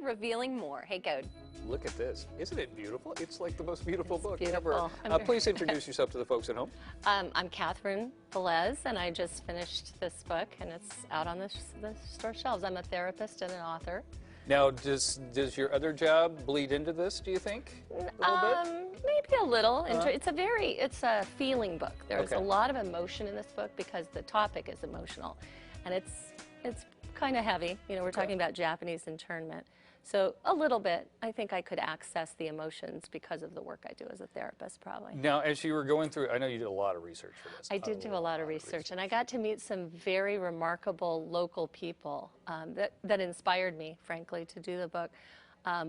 revealing more. Hey, Code. Look at this. Isn't it beautiful? It's like the most beautiful book beautiful. ever. Please introduce yourself to the folks at home. I'm Katherine Velez, and I just finished this book, and it's out on the store shelves. I'm a therapist and an author. Now, does your other job bleed into this, do you think? A little bit? Maybe a little. It's a feeling book. There's Okay. a lot of emotion in this book because the topic is emotional, and it's kind of heavy. You know, we're talking about Japanese internment. So a little bit, I think I could access the emotions because of the work I do as a therapist, probably. Now, as you were going through, I know you did a lot of research for this. I did do a lot of research, and I got to meet some very remarkable local people that inspired me, frankly, to do the book.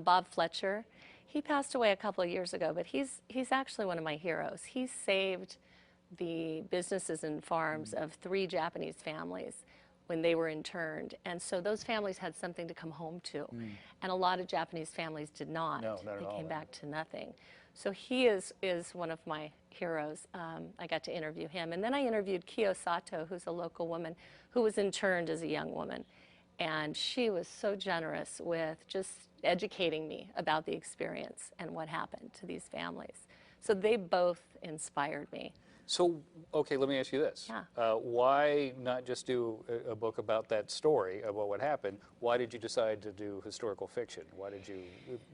Bob Fletcher, he passed away a couple of years ago, but he's actually one of my heroes. He saved the businesses and farms of 3 Japanese families when they were interned, and so those families had something to come home to, and a lot of Japanese families did not. No, not at all. They came back to nothing. So he is one of my heroes. I got to interview him, and then I interviewed Kiyo Sato, who's a local woman who was interned as a young woman, and she was so generous with just educating me about the experience and what happened to these families. So they both inspired me. So, okay, let me ask you this. Yeah. Why not just do a book about that story, about what happened? Why did you decide to do historical fiction? Why did you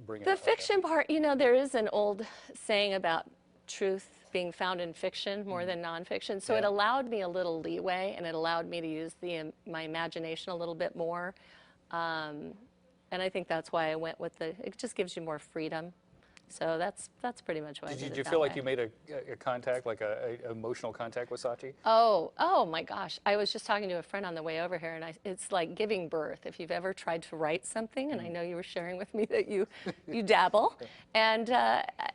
bring it up? The fiction part, you know, there is an old saying about truth being found in fiction more than nonfiction. So it allowed me a little leeway, and it allowed me to use my imagination a little bit more. And I think that's why I went with it just gives you more freedom. So that's pretty much why I did it. Did you that feel way. like you made a contact, like an emotional contact with Sachi? Oh my gosh. I was just talking to a friend on the way over here, and it's like giving birth. If you've ever tried to write something, and I know you were sharing with me that you dabble, and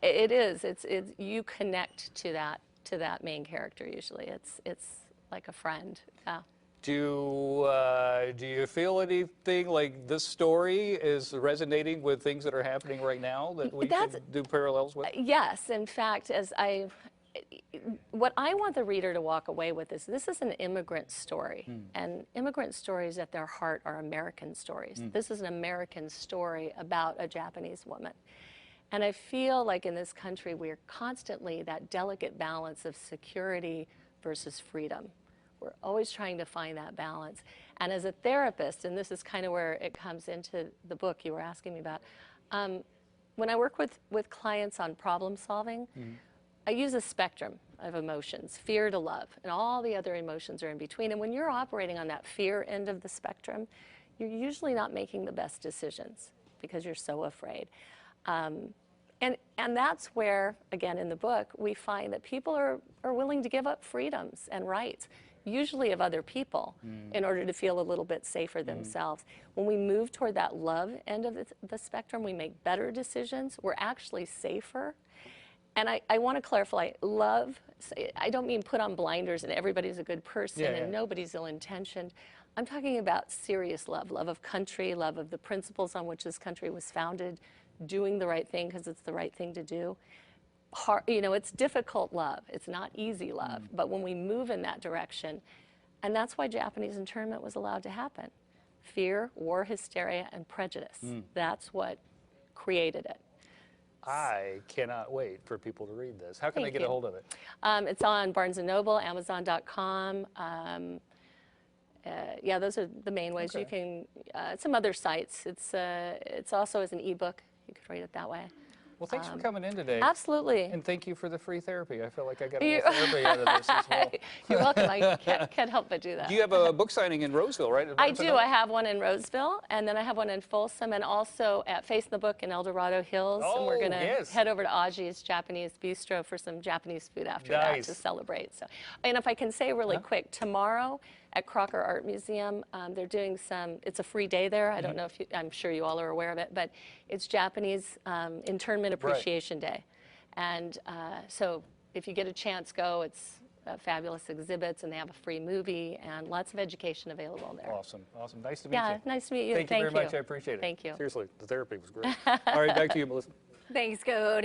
it is. It's you connect to that main character usually. It's like a friend. Yeah. Do you feel anything like this story is resonating with things that are happening right now that we could do parallels with? Yes. In fact, what I want the reader to walk away with is this is an immigrant story, and immigrant stories at their heart are American stories. This is an American story about a Japanese woman. And I feel like in this country we're constantly that delicate balance of security versus freedom. We're always trying to find that balance. And as a therapist, and this is kind of where it comes into the book you were asking me about, when I work with clients on problem solving, I use a spectrum of emotions, fear to love, and all the other emotions are in between. And when you're operating on that fear end of the spectrum, you're usually not making the best decisions because you're so afraid. And that's where, again, in the book, we find that people are willing to give up freedoms and rights, usually of other people, in order to feel a little bit safer themselves. When we move toward that love end of the spectrum, we make better decisions. We're actually safer. And I want to clarify, love, I don't mean put on blinders and everybody's a good person and nobody's ill-intentioned. I'm talking about serious love, love of country, love of the principles on which this country was founded, doing the right thing because it's the right thing to do. You know, it's difficult love. It's not easy love. But when we move in that direction, and that's why Japanese internment was allowed to happen. Fear, war, hysteria, and prejudice. That's what created it. I cannot wait for people to read this. How can they get a hold of it? It's on Barnes & Noble, Amazon.com. Yeah, those are the main ways. You can, some other sites. It's also as an ebook. You could read it that way. Well, thanks for coming in today. Absolutely. And thank you for the free therapy. I feel like I got a little therapy out of this as well. You're welcome. I can't help but do that. Do you have a book signing in Roseville, right? I do. I have one in Roseville, and then I have one in Folsom, and also at Face the Book in El Dorado Hills. And we're going to head over to Aji's Japanese Bistro for some Japanese food after that to celebrate. So, and if I can say really quick, tomorrow at Crocker Art Museum, they're doing it's a free day there. I don't know if I'm sure you all are aware of it, but it's Japanese Internment Appreciation Day. And so if you get a chance, go. It's fabulous exhibits, and they have a free movie and lots of education available there. Awesome. Awesome. Nice to meet you. Yeah, nice to meet you. Thank you very much. I appreciate it. Thank you. Seriously, the therapy was great. All right, back to you, Melissa. Thanks, Code.